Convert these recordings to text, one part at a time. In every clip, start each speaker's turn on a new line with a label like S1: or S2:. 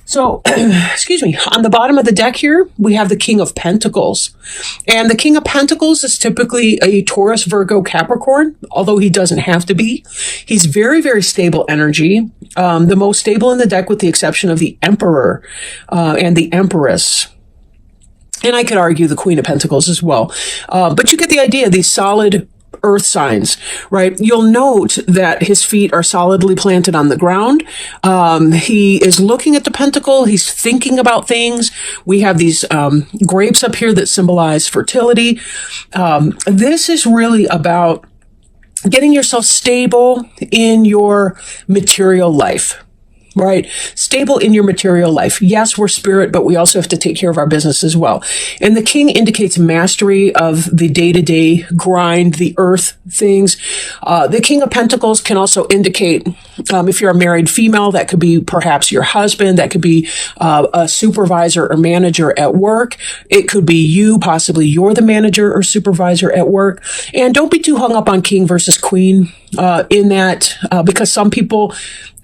S1: So, excuse me, on the bottom of the deck here, we have the King of Pentacles. And the King of Pentacles is typically a Taurus, Virgo, Capricorn, although he doesn't have to be. He's very, very stable energy, the most stable in the deck with the exception of the Emperor and the Empress. And I could argue the Queen of Pentacles as well. But you get the idea, these solid earth signs, right? You'll note that his feet are solidly planted on the ground. He is looking at the pentacle. He's thinking about things. We have these grapes up here that symbolize fertility. This is really about getting yourself stable in your material life. Right? Stable in your material life. Yes, we're spirit, but we also have to take care of our business as well. And the king indicates mastery of the day-to-day grind, the earth things. The King of Pentacles can also indicate, if you're a married female, that could be perhaps your husband, that could be a supervisor or manager at work. It could be you, possibly you're the manager or supervisor at work. And don't be too hung up on king versus queen in that, because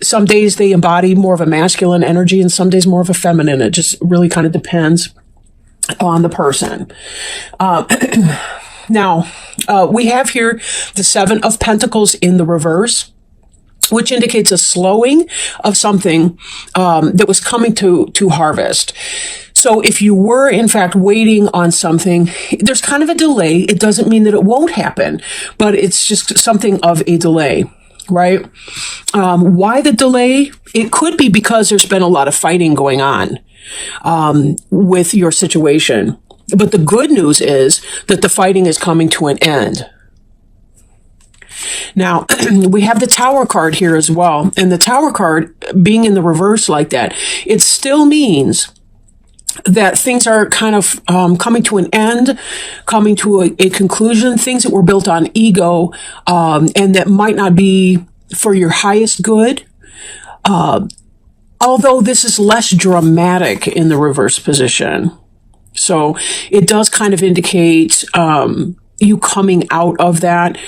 S1: some days they embody more of a masculine energy and some days more of a feminine. It just really kind of depends on the person. Now, we have here the Seven of Pentacles in the reverse, which indicates a slowing of something that was coming to harvest. So if you were, in fact, waiting on something, there's kind of a delay. It doesn't mean that it won't happen, but it's just something of a delay. Right? Why the delay? It could be because there's been a lot of fighting going on with your situation. But the good news is that the fighting is coming to an end. Now, we have the Tower card here as well. And the Tower card being in the reverse like that, it still means that things are kind of coming to an end, coming to a conclusion, things that were built on ego, and that might not be for your highest good. Although this is less dramatic in the reverse position. So it does kind of indicate you coming out of that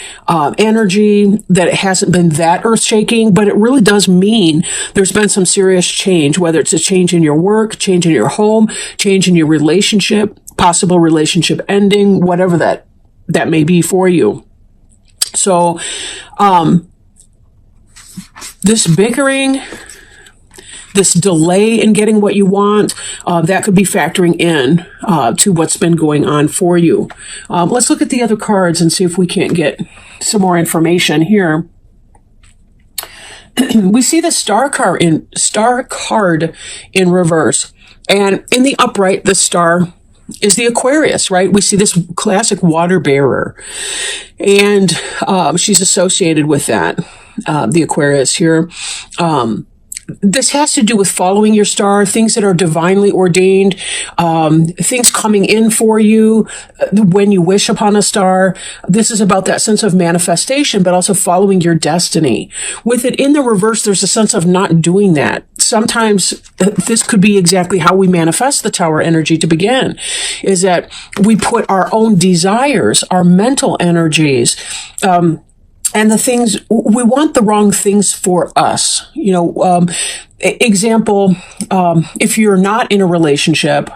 S1: energy, that it hasn't been that earth-shaking, but it really does mean there's been some serious change, whether it's a change in your work, change in your home, change in your relationship, possible relationship ending, whatever that may be for you. So this bickering, this delay in getting what you want, that could be factoring in to what's been going on for you. Let's look at the other cards and see if we can't get some more information here. We see the star card in reverse, and in the upright, the star is the Aquarius, right? We see this classic water bearer, and she's associated with that, the Aquarius here. This has to do with following your star, things that are divinely ordained, things coming in for you when you wish upon a star. This is about that sense of manifestation, but also following your destiny. With it in the reverse, there's a sense of not doing that. Sometimes this could be exactly how we manifest the Tower energy to begin, is that we put our own desires, our mental energies, and the things, we want the wrong things for us. Example, if you're not in a relationship,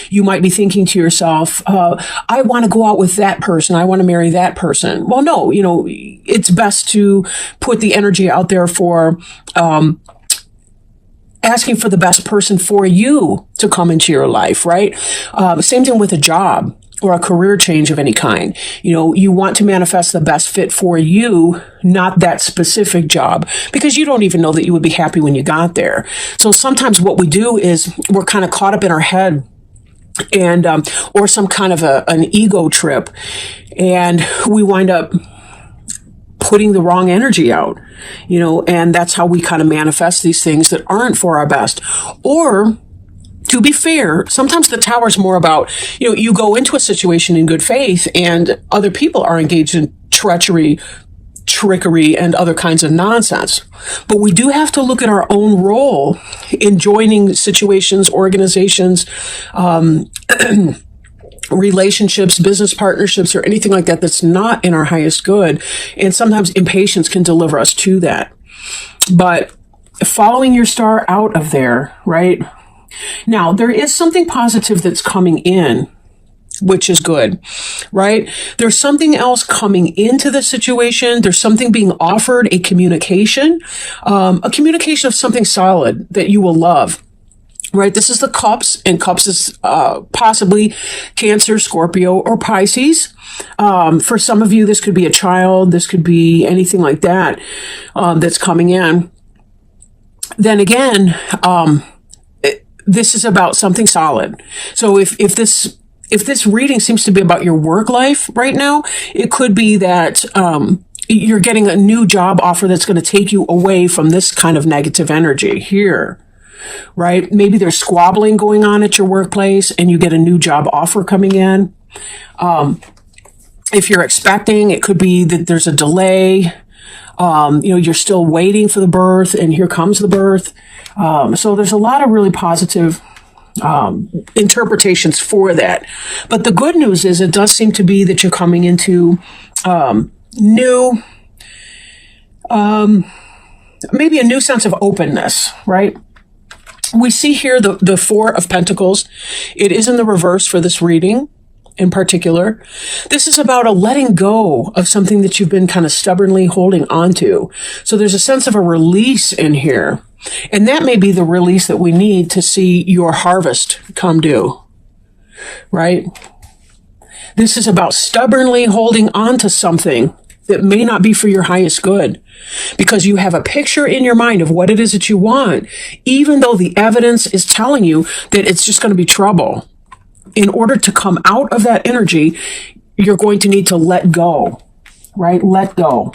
S1: you might be thinking to yourself, I want to go out with that person. I want to marry that person. Well, no, it's best to put the energy out there for, asking for the best person for you to come into your life, right? Same thing with a job or a career change of any kind. You want to manifest the best fit for you, not that specific job, because you don't even know that you would be happy when you got there. So sometimes what we do is we're kind of caught up in our head and, or some kind of an ego trip, and we wind up putting the wrong energy out, and that's how we kind of manifest these things that aren't for our best. Or, to be fair, sometimes the Tower's more about, you go into a situation in good faith and other people are engaged in treachery, trickery, and other kinds of nonsense. But we do have to look at our own role in joining situations, organizations, relationships, business partnerships, or anything like that that's not in our highest good. And sometimes impatience can deliver us to that. But following your star out of there, right? Now, there is something positive that's coming in, which is good, right? There's something else coming into the situation. There's something being offered, a communication of something solid that you will love, right? This is the Cups, and Cups is possibly Cancer, Scorpio, or Pisces. For some of you, this could be a child. This could be anything like that that's coming in. Then again, this is about something solid. So if this reading seems to be about your work life right now, it could be that you're getting a new job offer that's going to take you away from this kind of negative energy here, right? Maybe there's squabbling going on at your workplace and you get a new job offer coming in. If you're expecting, it could be that there's a delay. You're still waiting for the birth, and here comes the birth. So there's a lot of really positive interpretations for that. But the good news is it does seem to be that you're coming into new, maybe a new sense of openness, right? We see here the Four of Pentacles. It is in the reverse for this reading in particular. This is about a letting go of something that you've been kind of stubbornly holding on to. So there's a sense of a release in here. And that may be the release that we need to see your harvest come due, right? This is about stubbornly holding on to something that may not be for your highest good, because you have a picture in your mind of what it is that you want, even though the evidence is telling you that it's just going to be trouble. In order to come out of that energy, you're going to need to let go, right? Let go.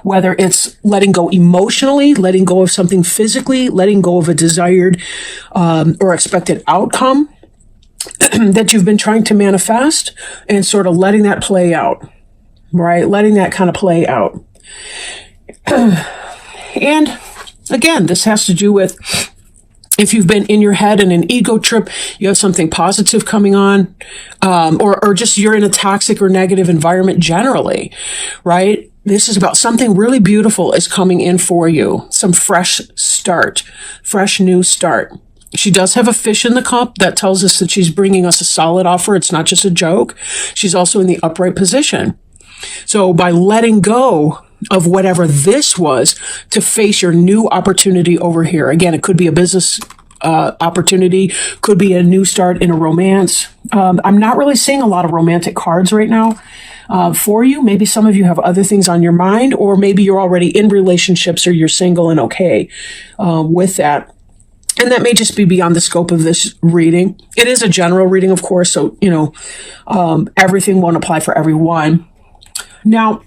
S1: Whether it's letting go emotionally, letting go of something physically, letting go of a desired or expected outcome that you've been trying to manifest, and sort of letting that play out, right? Letting that kind of play out. And again, this has to do with if you've been in your head in an ego trip, you have something positive coming on, or just you're in a toxic or negative environment generally, right? This is about something really beautiful is coming in for you. Some fresh start, fresh new start. She does have a fish in the cup. That tells us that she's bringing us a solid offer. It's not just a joke. She's also in the upright position. So by letting go of whatever this was to face your new opportunity over here. Again, it could be a business opportunity, could be a new start in a romance. I'm not really seeing a lot of romantic cards right now for you. Maybe some of you have other things on your mind, or maybe you're already in relationships or you're single and okay with that. And that may just be beyond the scope of this reading. It is a general reading, of course, so, everything won't apply for everyone. Now,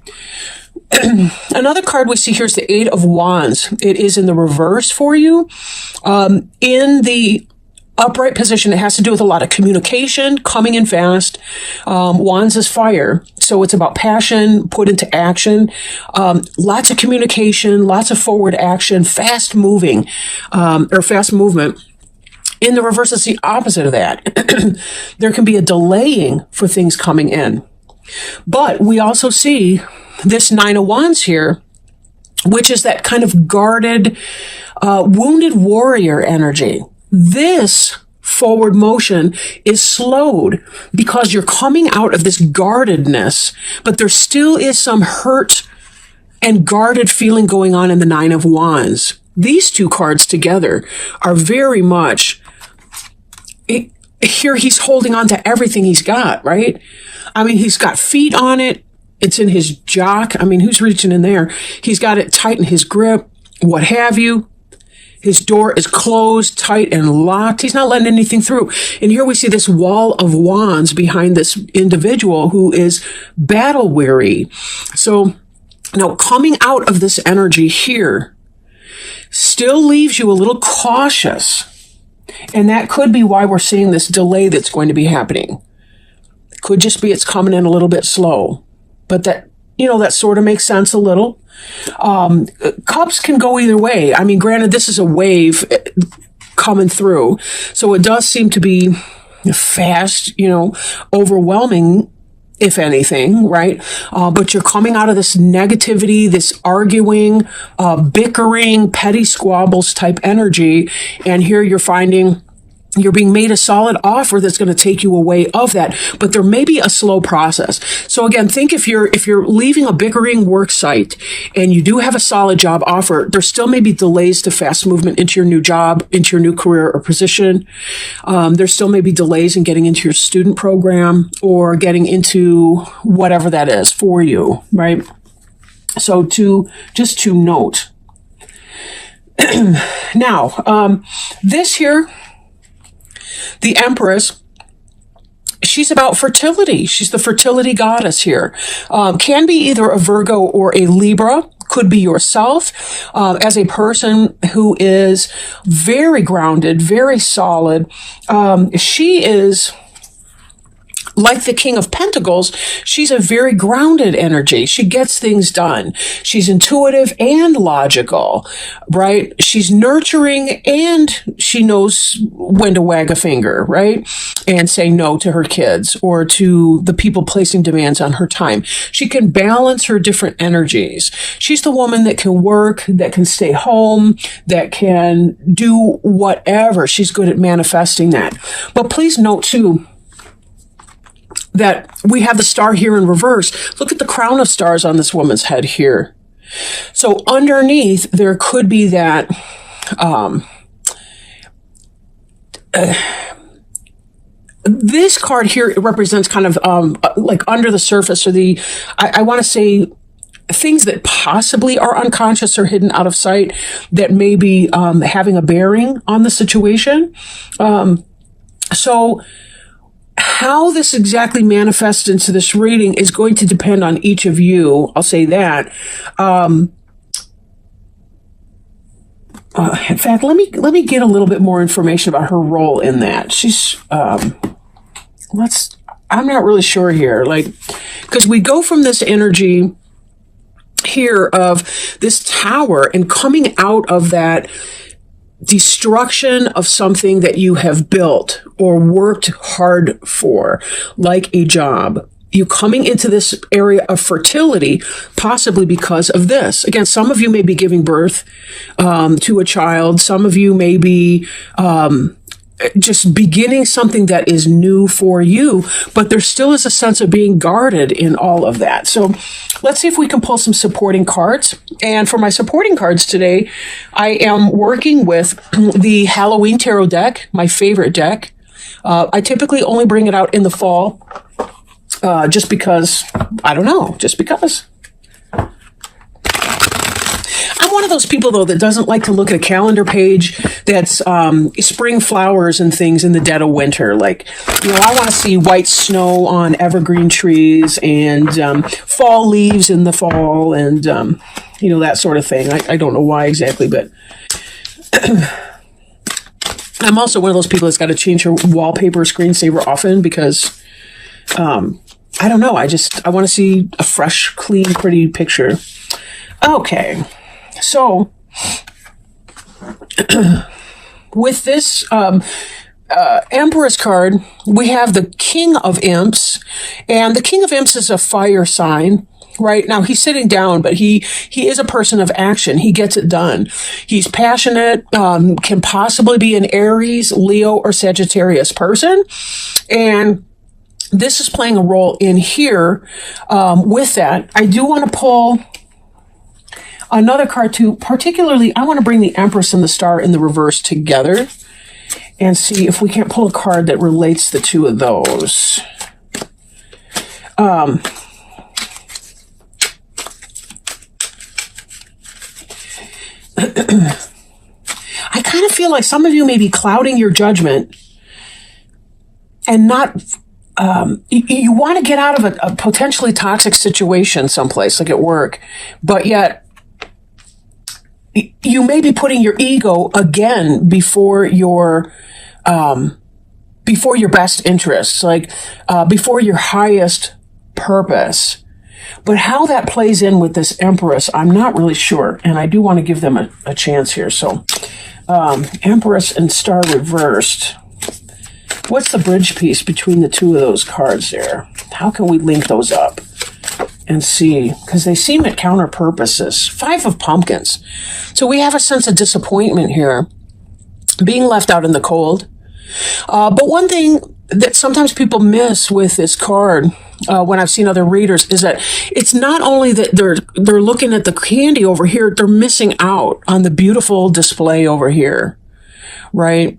S1: another card we see here is the Eight of Wands. It is in the reverse for you. In the upright position, it has to do with a lot of communication, coming in fast. Wands is fire, so it's about passion put into action. Lots of communication, lots of forward action, fast moving, or fast movement. In the reverse, it's the opposite of that. There can be a delaying for things coming in. But we also see this Nine of Wands here, which is that kind of guarded, wounded warrior energy. This forward motion is slowed because you're coming out of this guardedness, but there still is some hurt and guarded feeling going on in the Nine of Wands. These two cards together are very much, here he's holding on to everything he's got, right? I mean, he's got feet on it. It's in his jock. I mean, who's reaching in there? He's got it tight in his grip, what have you. His door is closed, tight, and locked. He's not letting anything through. And here we see this wall of wands behind this individual who is battle weary. So now coming out of this energy here still leaves you a little cautious. And that could be why we're seeing this delay that's going to be happening. Could just be it's coming in a little bit slow. But that, that sort of makes sense a little. Cups can go either way. I mean, granted, this is a wave coming through. So it does seem to be fast, overwhelming. if anything, right? But you're coming out of this negativity, this arguing, bickering, petty squabbles type energy. And here you're finding you're being made a solid offer that's going to take you away of that, but there may be a slow process. So again, think if you're leaving a bickering work site and you do have a solid job offer, there still may be delays to fast movement into your new job, into your new career or position. There still may be delays in getting into your student program or getting into whatever that is for you, right? So just to note. Now, this here, the Empress, she's about fertility. She's the fertility goddess here. Can be either a Virgo or a Libra. Could be yourself as a person who is very grounded, very solid. She is like the King of Pentacles. She's a very grounded energy. She gets things done. She's intuitive and logical, right? She's nurturing and she knows when to wag a finger, right? And say no to her kids or to the people placing demands on her time. She can balance her different energies. She's the woman that can work, that can stay home, that can do whatever. She's good at manifesting that. But please note too, that we have the star here in reverse. Look at the crown of stars on this woman's head here. So underneath, there could be that this card here represents kind of like under the surface, or I want to say things that possibly are unconscious or hidden out of sight that may be having a bearing on the situation. So how this exactly manifests into this reading is going to depend on each of you. I'll say that. In fact, let me get a little bit more information about her role in that. She's I'm not really sure here, like, because we go from this energy here of this tower and coming out of that destruction of something that you have built or worked hard for, like a job. You coming into this area of fertility, possibly because of this. Again, some of you may be giving birth to a child. Some of you may be just beginning something that is new for you, but there still is a sense of being guarded in all of that. So let's see if we can pull some supporting cards. And for my supporting cards today, I am working with the Halloween Tarot deck, my favorite deck. I typically only bring it out in the fall, just because, I don't know, just because. I'm one of those people, though, that doesn't like to look at a calendar page that's spring flowers and things in the dead of winter. Like, I want to see white snow on evergreen trees and fall leaves in the fall and, that sort of thing. I don't know why exactly, but I'm also one of those people that's got to change her wallpaper screensaver often because, I don't know. I want to see a fresh, clean, pretty picture. Okay. So, with this Empress card, we have the King of Imps, and the King of Imps is a fire sign. Right now, he's sitting down, but he is a person of action. He gets it done. He's passionate, can possibly be an Aries, Leo, or Sagittarius person, and this is playing a role in here. With that, I do want to pull another card too. Particularly, I want to bring the Empress and the Star in the reverse together and see if we can't pull a card that relates the two of those. I kind of feel like some of you may be clouding your judgment and not, you want to get out of a potentially toxic situation someplace, like at work, but yet you may be putting your ego again before your best interests, like before your highest purpose. But how that plays in with this Empress, I'm not really sure, and I do want to give them a chance here. So, Empress and Star reversed. What's the bridge piece between the two of those cards there? how can we link those up and see? Because they seem at counter purposes. 5 of Pumpkins. So we have a sense of disappointment here, being left out in the cold. But one thing that sometimes people miss with this card, when I've seen other readers, is that it's not only that they're looking at the candy over here, they're missing out on the beautiful display over here, right?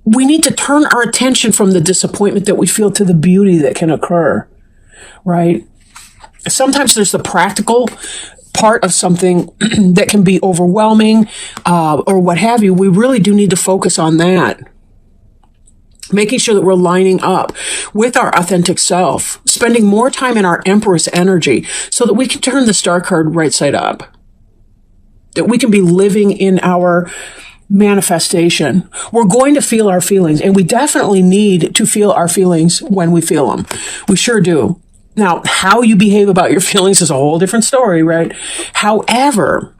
S1: We need to turn our attention from the disappointment that we feel to the beauty that can occur, right? Sometimes there's the practical part of something that can be overwhelming, or what have you. We really do need to focus on that. Making sure that we're lining up with our authentic self, spending more time in our Empress energy so that we can turn the star card right side up. That we can be living in our manifestation. We're going to feel our feelings, and we definitely need to feel our feelings when we feel them. We sure do. Now, how you behave about your feelings is a whole different story, right? However,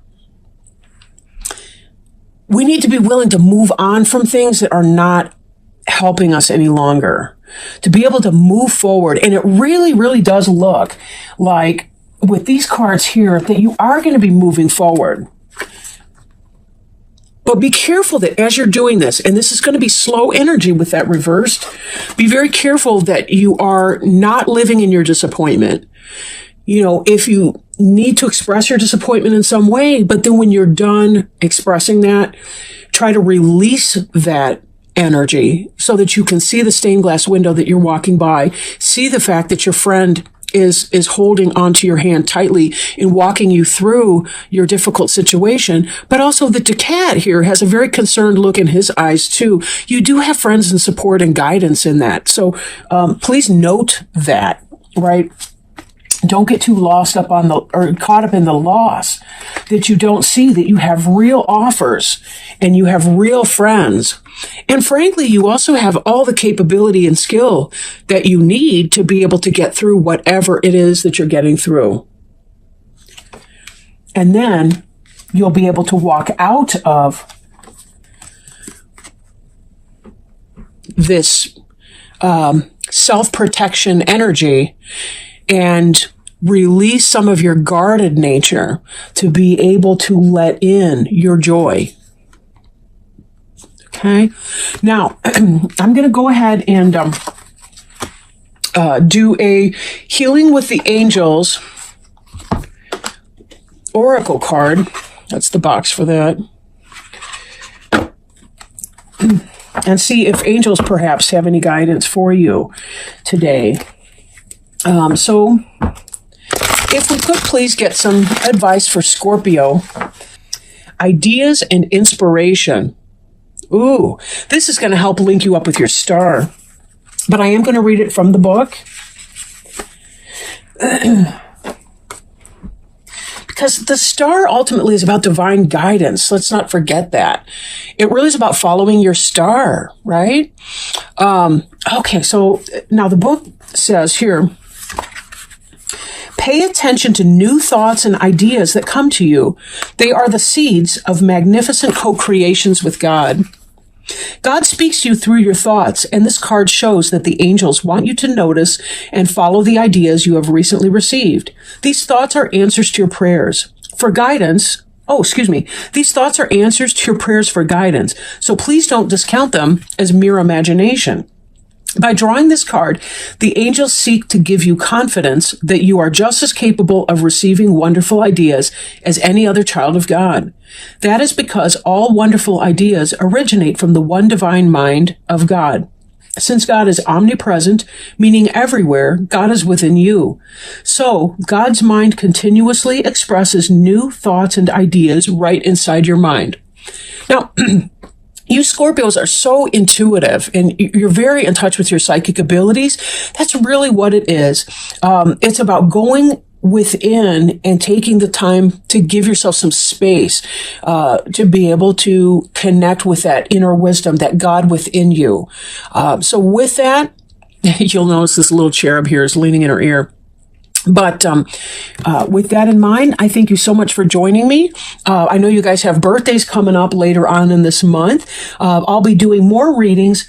S1: we need to be willing to move on from things that are not helping us any longer, to be able to move forward. And it really, really does look like with these cards here that you are going to be moving forward. But be careful that as you're doing this, and this is going to be slow energy with that reversed, be very careful that you are not living in your disappointment. You know, if you need to express your disappointment in some way, but then when you're done expressing that, try to release that energy so that you can see the stained glass window that you're walking by, see the fact that your friend is holding onto your hand tightly and walking you through your difficult situation, but also that the cat here has a very concerned look in his eyes too. You do have friends and support and guidance in that. So please note that, right? Don't get too lost up on or caught up in the loss, that you don't see that you have real offers and you have real friends. And frankly, you also have all the capability and skill that you need to be able to get through whatever it is that you're getting through. And then you'll be able to walk out of this self-protection energy and release some of your guarded nature to be able to let in your joy. Okay. Now, I'm going to go ahead and do a Healing with the Angels Oracle card. That's the box for that. And see if angels perhaps have any guidance for you today. So if we could please get some advice for Scorpio. Ideas and inspiration. Ooh, this is going to help link you up with your star. But I am going to read it from the book. Because the star ultimately is about divine guidance. Let's not forget that. It really is about following your star, right? Okay, so now the book says here, pay attention to new thoughts and ideas that come to you. They are the seeds of magnificent co-creations with God. God speaks to you through your thoughts, and this card shows that the angels want you to notice and follow the ideas you have recently received. These thoughts are answers to your prayers for guidance. These thoughts are answers to your prayers for guidance, so please don't discount them as mere imagination. By drawing this card, the angels seek to give you confidence that you are just as capable of receiving wonderful ideas as any other child of God. That is because all wonderful ideas originate from the one divine mind of God. Since God is omnipresent, meaning everywhere, God is within you. So, God's mind continuously expresses new thoughts and ideas right inside your mind. Now, you Scorpios are so intuitive and you're very in touch with your psychic abilities. That's really what it is. It's about going within and taking the time to give yourself some space to be able to connect with that inner wisdom, that God within you. So with that, you'll notice this little cherub here is leaning in her ear. But with that in mind, I thank you so much for joining me. I know you guys have birthdays coming up later on in this month. I'll be doing more readings